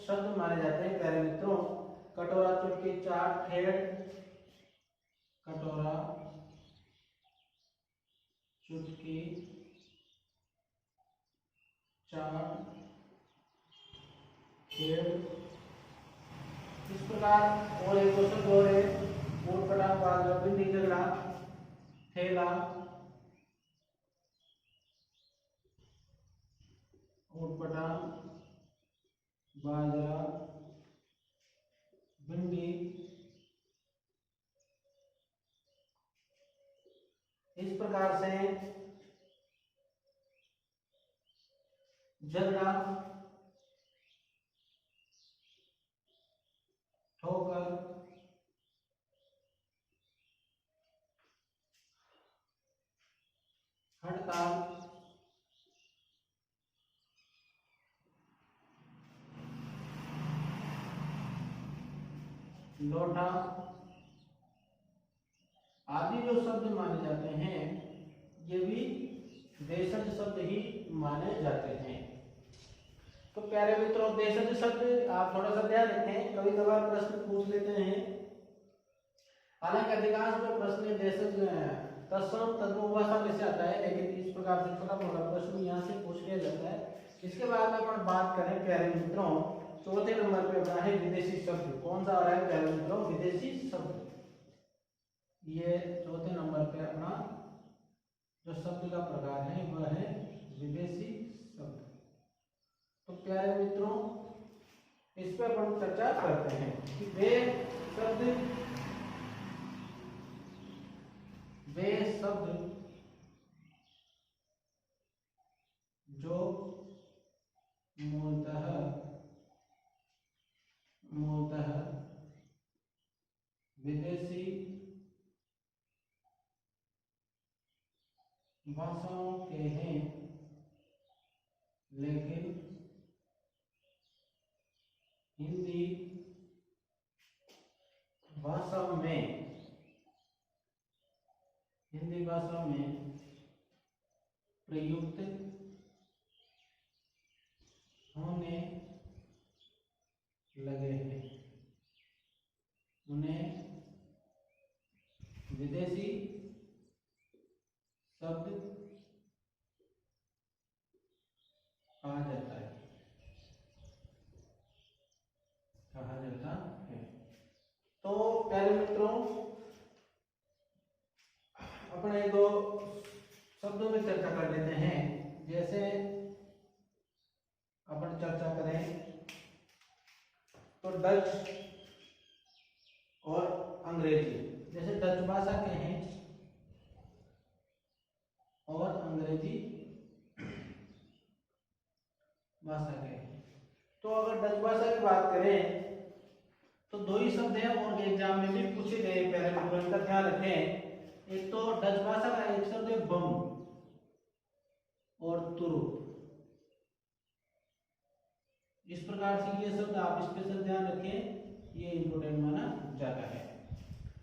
शब्द माने जाते हैं प्यारे मित्रों, कटोरा चुटकी चाट ठेड़, कटोरा चुटकी चाट ठेड़, इस प्रकार और एक दो शब्द और है, ऊट पटांग बाजरा भिंडी झगड़ा, ठेला, ऊट पटांग बाजरा भिंडी, इस प्रकार से झगड़ा, ठोकर, हड़ताल, लोटा आदि जो शब्द माने जाते हैं ये भी देशज शब्द ही माने जाते हैं। तो प्यारे मित्रों, देशज शब्द आप थोड़ा सा ध्यान रखें, कभी कभार प्रश्न पूछ लेते हैं। हालांकि अधिकांश जो प्रश्न देशज तत्सम तद्भव भाषा में से आता है, लेकिन इस प्रकार से छोटा मोटा प्रश्न यहाँ से पूछ लिया जाता है। इसके बाद अपन बात करें प्यारे मित्रों, चौथे नंबर पे अपना है विदेशी शब्द। कौन सा आ रहा है प्यारे मित्रों? विदेशी शब्द। ये चौथे नंबर पे अपना जो शब्द का प्रकार है वह है विदेशी शब्द। तो प्यारे मित्रों, इस पर अपन चर्चा करते हैं कि वे शब्द जो मूलतः विदेशी भाषाओं के हैं, लेकिन हिंदी भाषा में प्रयुक्त होने लगे हैं, उन्हें विदेशी शब्द कहा जाता है। तो प्यारे मित्रों, अपने दो शब्दों में चर्चा कर लेते हैं। जैसे अपन चर्चा करें तो डच और अंग्रेजी। जैसे डच भाषा के हैं और अंग्रेजी भाषा के। तो अगर डच भाषा की बात करें तो दो ही शब्द हैं और एग्जाम में भी पूछे गए, पहले मित्रों इनका ध्यान रखें। एक तो डच भाषा का एक शब्द है बम और तुरुप। इस प्रकार से ये शब्द आप स्पेशल ध्यान रखें, ये इंपोर्टेंट माना जाता है।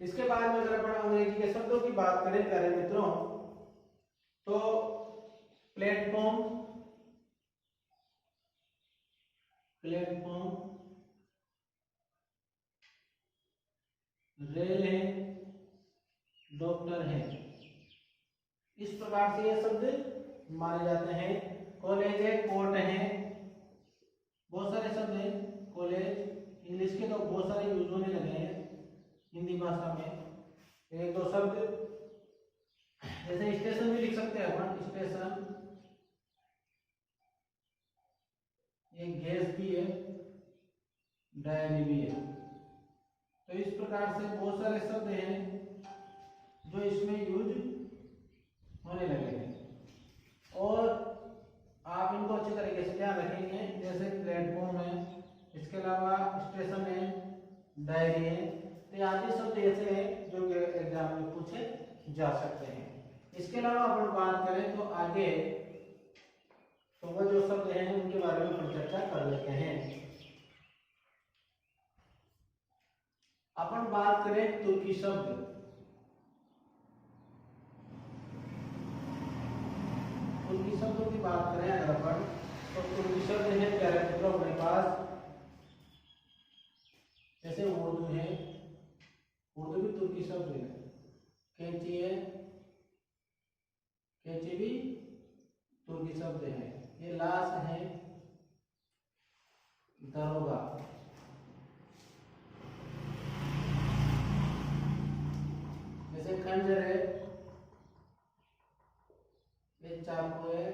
इसके बाद में अगर अपन अंग्रेजी के शब्दों की बात करें प्यारे मित्रों, तो प्लेटफॉर्म, रेल है, डॉक्टर है, इस प्रकार से ये शब्द माने जाते हैं। कॉलेज है, कोर्ट है, बहुत सारे शब्द हैं। कॉलेज इंग्लिश के तो बहुत सारे यूज होने लगे हैं हिंदी भाषा में। एक दो शब्द जैसे स्टेशन भी लिख सकते हैं अपन, स्टेशन, एक गैस भी है, डायरी भी है। तो इस प्रकार से बहुत सारे शब्द हैं जो इसमें यूज होने लगे हैं और आप इनको अच्छे तरीके से ध्यान रखेंगे। जैसे प्लेटफॉर्म है, इसके अलावा स्टेशन है, डायरी है, तो आदि शब्द ऐसे हैं जो एग्जाम में पूछे जा सकते हैं। इसके अलावा अपन बात करें तो आगे तो वो जो शब्द हैं उनके बारे में अपन चर्चा कर लेते हैं। अपन बात करें तुर्की शब्द। तुर्की शब्दों की बात करें अगर अपन, तो तुर्की शब्द है प्यारे मित्रों अपने पास, जैसे उर्दू है, उर्दू भी तुर्की शब्द है। कैंची है, कैंची भी तुर्की शब्द है। ये लाश है, दरोगा। जैसे खंजर है, ये चाकू है,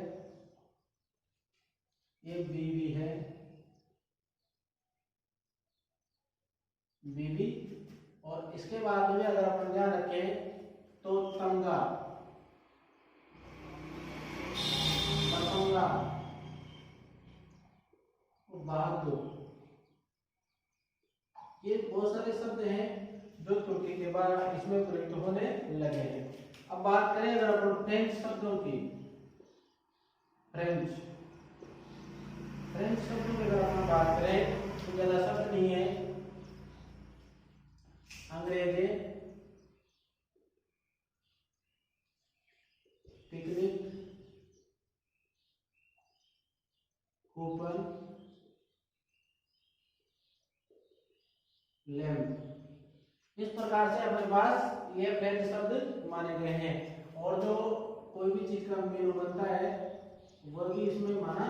ये बीवी है, बीवी। और इसके बाद में अगर अपन ध्यान रखें तो तंगा, पतंगा, बहादुर, ये बहुत सारे शब्द हैं जो तुर्की के बाद इसमें प्रयुक्त होने लगे हैं। अब बात करें अगर अपन फ्रेंच शब्दों की, फ्रेंच, फ्रेंच शब्दों की अगर अपन बात करें तो ज्यादा शब्द नहीं है। अंग्रेजी, पिकनिक, कूपन, लैम्प, इस प्रकार से अपने पास ये फ्रेंच शब्द माने गए हैं। और जो कोई भी चीज का मेनू बनता है वह भी इसमें माना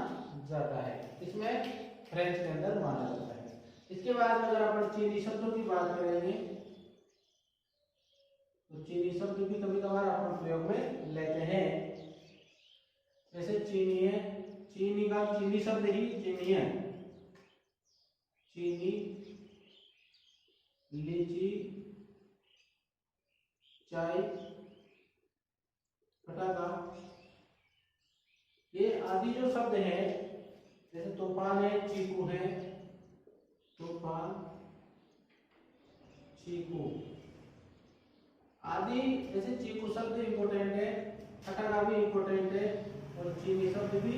जाता है, इसमें फ्रेंच के अंदर माना जाता है। इसके बाद अगर अपन चीनी शब्दों की बात करेंगे तो चीनी शब्द भी कभी कभार अपन प्रयोग में लेते हैं। जैसे चीनी है, चीनी का चीनी शब्द ही चीनी है। चीनी, लीची, चाय, पटाखा, ये आदि जो शब्द हैं, जैसे तूफान है, चीकू है, तूफान, चीकू आदि। जैसे चीकू शब्द इंपोर्टेंट है, पटाखा भी इंपोर्टेंट है और चीनी शब्द भी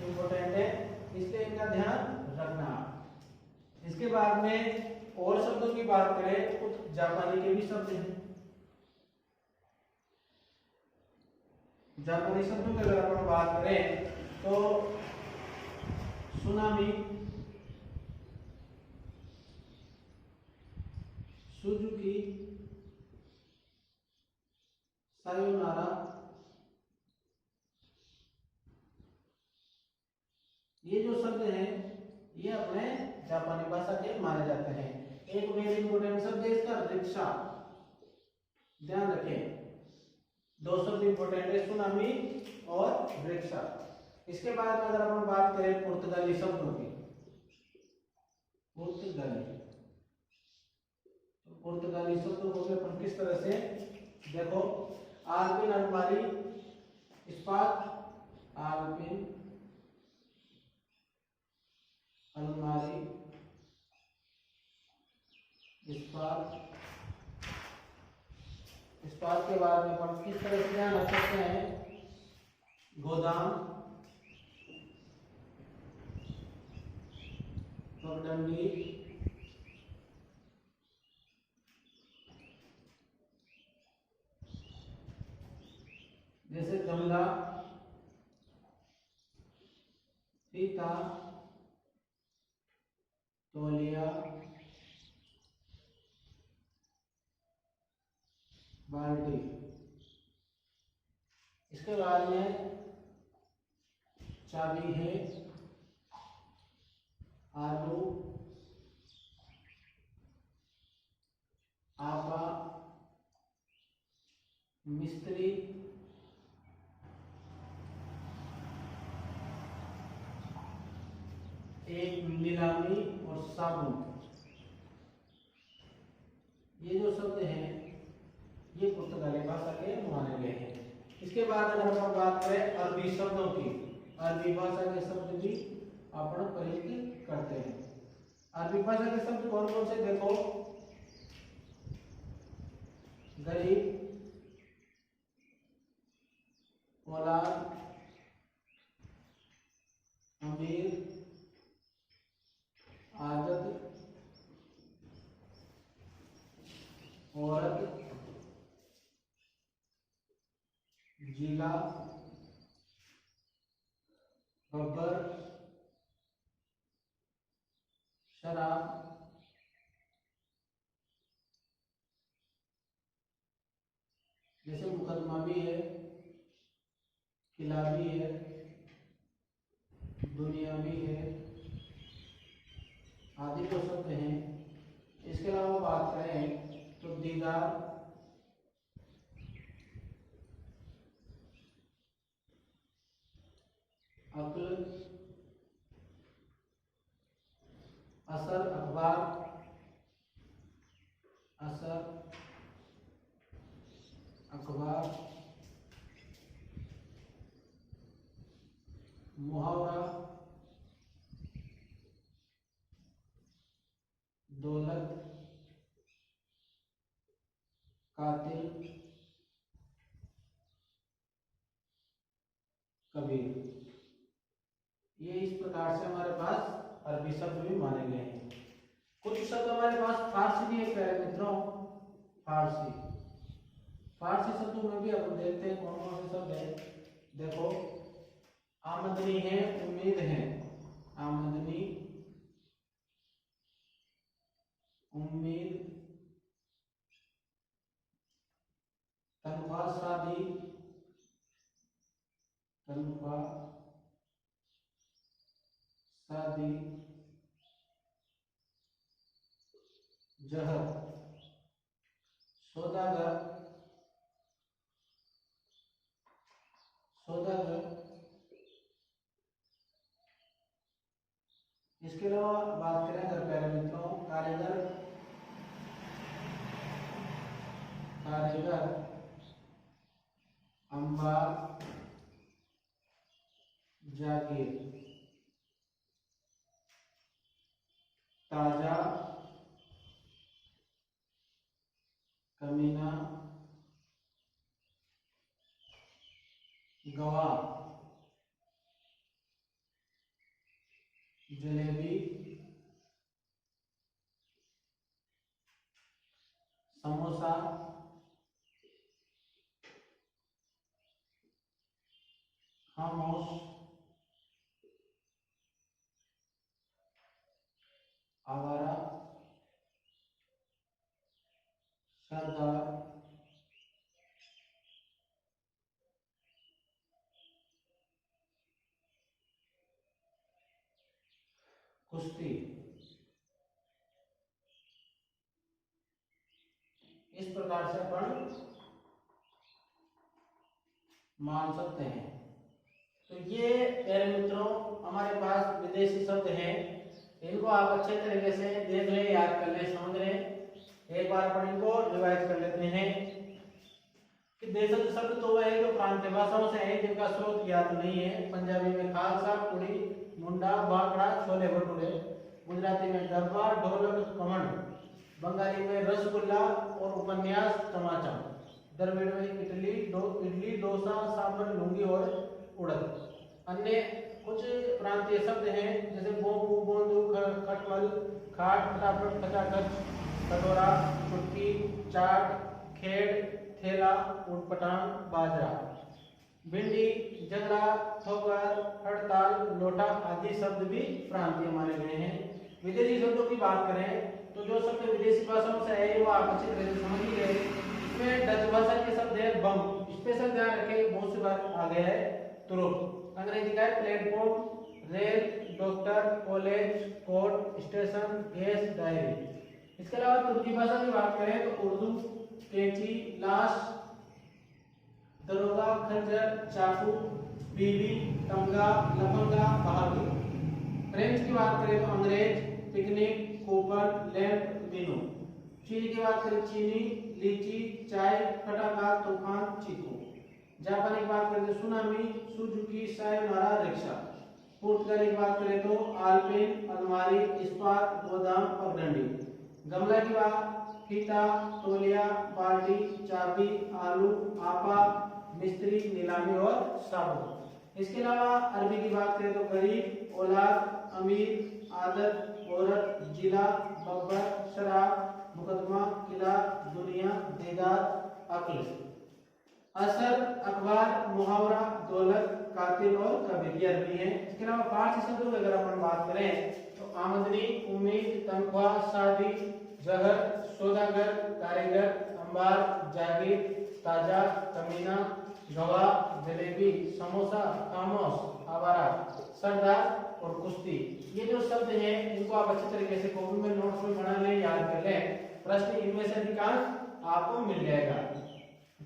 इंपोर्टेंट है, इसलिए इनका ध्यान रखना। इसके बाद में और शब्दों की बात करें तो कुछ जापानी के भी शब्द हैं। जापानी शब्दों की अगर अपन बात करें तो सुनामी, सुजुकी, सायोनारा, ये जो शब्द हैं ये अपने जापानी भाषा के माने जाते हैं। एक वेरी इंपोर्टेंट शब्द है इसका रिक्शा, ध्यान रखें, दो शब्द इंपोर्टेंट है, सुनामी और रिक्शा। इसके बाद अगर अपन बात करें पुर्तगाली शब्दों की, पुर्तगाली, तो पुर्तगाली शब्दों को भी अपन किस तरह से देखो, आलपिन अलमारी, इस्पात, आलपिन अलमारी, इस्पात। इस्पात के बाद में अपन किस तरह से ध्यान रख सकते हैं, गोदाम, पगडंडी, जैसे गमला, फीता, तौलिया, बाल्टी। इसके बाद में चाबी है, आलू, आपा, मिस्त्री, एक नीलामी और साबुन। ये जो शब्द हैं ये पुर्तगाली भाषा के माने गए हैं। इसके बाद अगर हम बात करें अरबी शब्दों की, अरबी भाषा के शब्द भी अपन प्रयुक्त करते हैं। अरबी भाषा के शब्द कौन कौन से देखो, गरीब, औलाद, अमीर, आदत, औरत, जिला, बब्बर, शराब, जैसे मुकदमा भी है, किला भी है, दुनिया भी है, आदि तो शब्द हैं। इसके अलावा बात करें तो दीदार, अक्ल, असर, अखबार, असर, अखबार, मुहावरा, दौलत, कातिल, कबीर। ये इस प्रकार से हमारे पास अरबी शब्द भी माने गए हैं। कुछ शब्द हमारे पास फारसी भी है प्यारे मित्रों, फारसी। फारसी शब्दों में भी हम देखते हैं कौन कौन से शब्द है। देखो, आमदनी है, उम्मीद है, आमदनी, उम्मीद, तनख्वाह, शादी, तनख्वाह, शादी, जहर, सौदागर, सौदागर। इसके अलावा बात करें अगर प्यारे मित्रों, कारीगर, कारीगर, अंबार, जागीर, ताजा, कमीना, गवाह, जलेबी, समोसा, खामोश, आवारा, सरदार, कुश्ती। इस प्रकार से अपन मान सकते हैं। तो ये प्यारे मित्रों हमारे पास विदेशी शब्द हैं, इनको आप अच्छे तरीके से देख लें, याद कर लें, समझ लें। एक बार अपन इनको रिवाइज कर लेते हैं कि देशज शब्द तो वह है जो प्रांतीय भाषाओं से है, जिनका स्रोत याद नहीं है। पंजाबी में खालसा, कुड़ी, मुंडा, भाखड़ा, छोले भटूरे। गुजराती में गरबा, ढोलक, कमंड। बंगाली में रसगुल्ला और उपन्यास, तमाचा। द्रविड़ में इडली, डोसा, सांभर, लुंगी और उड़द। अन्य कुछ प्रांतीय शब्द हैं जैसे बोंबू, बोंदू, खटमल, खाट, फटाफट, खचाखच, कटोरा, चुटकी, चाट, खेड़, थेला, उटपटांग, बाजरा। भिंडी, जगरा, ठोकर, हड़ताल, लोटा आदि शब्द भी प्रांतीय माने गए हैं। विदेशी शब्दों की बात करें तो जो शब्द विदेशी भाषाओं से है वो आप अच्छी तरह से समझ ही गए। इसमें डच भाषा के शब्द है बम, स्पेशल ध्यान रखें, बहुत सी बार आ गया है तुरुप। अंग्रेजी का है platform, rail, doctor, college, court, station, gas, diary. इसके अलावा तुर्की भाषा की बात करें तो उर्दू, कैंची, लाश, दरोगा, खंजर, चाकू, बीवी, तमगा, लफंगा, बहादुर। फ्रेंच की बात करें तो अंग्रेज, पिकनिक, कूपन, लैंप, मीनू। चीनी की बात करें चीनी, लीची, चाय, फटाका, तूफान, चीकू। जापानी की बात करें तो सुनामी, सुजुकी, सायोनारा, रिक्शा। पुर्तगाली की बात करें तो आलपिन, अलमारी, इस्पात, गोदाम, पगडंडी। गमला की बात फीता, तौलिया, बाल्टी, चाबी, आलू, आपा, मिस्त्री, नीलामी और साबुन। इसके अलावा अरबी की बात करें तो गरीब, औलाद, अमीर, आदत, औरत, जिला, बब्बर, शराब, मुकदमा, किला, दुनिया, दीदार, अक्ल। असर, अखबार, मुहावरा, दौलत, कातिल और कबीर ये अरबी है। इसके अलावा पांच शब्दों की अगर अपन बात करें तो आमदनी, उम्मीद, तनख्वाह, शादी, जहर, सौदागर, कारीगर, अंबार, जागीर, ताजा, कमीना, गवाह, जलेबी, समोसा, खामोश, आवारा, सरदार और कुश्ती। ये जो शब्द हैं इनको आप अच्छी तरीके से कॉपी में नोट्स में बना लें, याद कर लें, प्रश्न इनमें से अधिकांश आपको मिल जाएगा।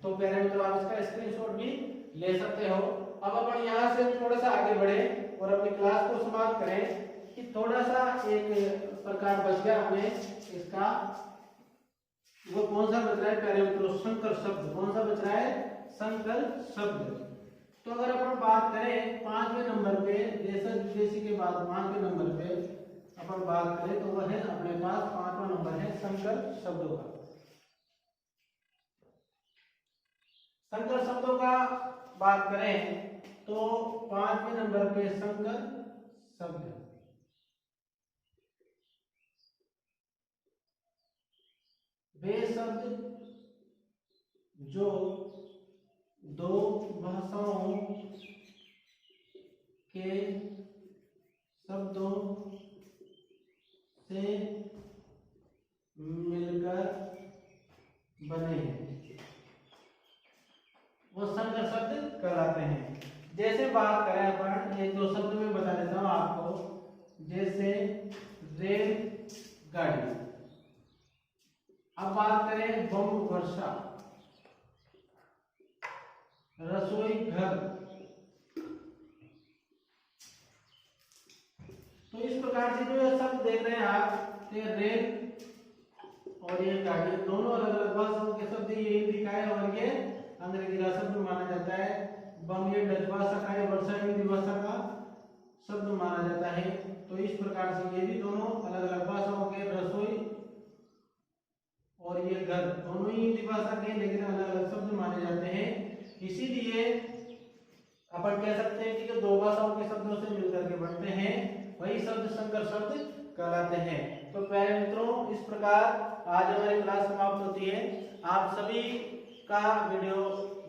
तो प्यारे मित्रों आप इसका स्क्रीनशॉट भी ले सकते हो। अब अपन यहाँ से थोड़ा सा आगे बढ़े और अपनी क्लास को समाप्त करें कि थोड़ा सा एक प्रकार बच गया हमें इसका, वो कौन सा बच रहा है प्यारे मित्रों, संकर शब्द। कौन सा बच रहा है, संकर शब्द। तो अगर अपन बात करें पांचवें नंबर पे, देशज विदेशी के बाद पांचवें नंबर पे अपन बात करें तो वह है अपने पास पांचवा नंबर है संकर शब्दों का। संकर शब्दों का बात करें तो पांचवें नंबर पे संकर शब्द, वे शब्द जो दो भाषाओं के शब्दों से मिलकर बने हैं वो संकर शब्द कहलाते हैं। जैसे बात करें अपन, एक दो शब्द में बता देता हूं आपको, जैसे रेल गाड़ी। अब बात करें बम वर्षा, रसोई घर। तो इस प्रकार से जो शब्द देख रहे हैं आप, ये रेल और ये गाड़ी दोनों अलग अलग भाषाओं के शब्द, ये हिंदी का है और ये अंग्रेजी का शब्द माना जाता है। बम ये डच भाषा का है, वर्षा हिंदी भाषा का शब्द माना जाता है। तो इस प्रकार से ये भी दोनों अलग अलग भाषाओं के, रसोई और ये घर दोनों ही हिंदी भाषा के लेकिन अलग अलग शब्द माने जाते हैं। इसीलिए अपन कह सकते हैं कि जो दो भाषाओं के शब्दों से मिलकर के बनते हैं वही शब्द संकर शब्द कहलाते हैं। तो प्यारे मित्रों इस प्रकार आज हमारी क्लास समाप्त होती है। आप सभी का वीडियो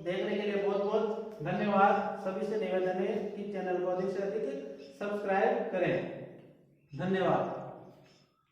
देखने के लिए बहुत बहुत धन्यवाद। सभी से निवेदन है कि चैनल को अधिक से अधिक सब्सक्राइब करें। धन्यवाद।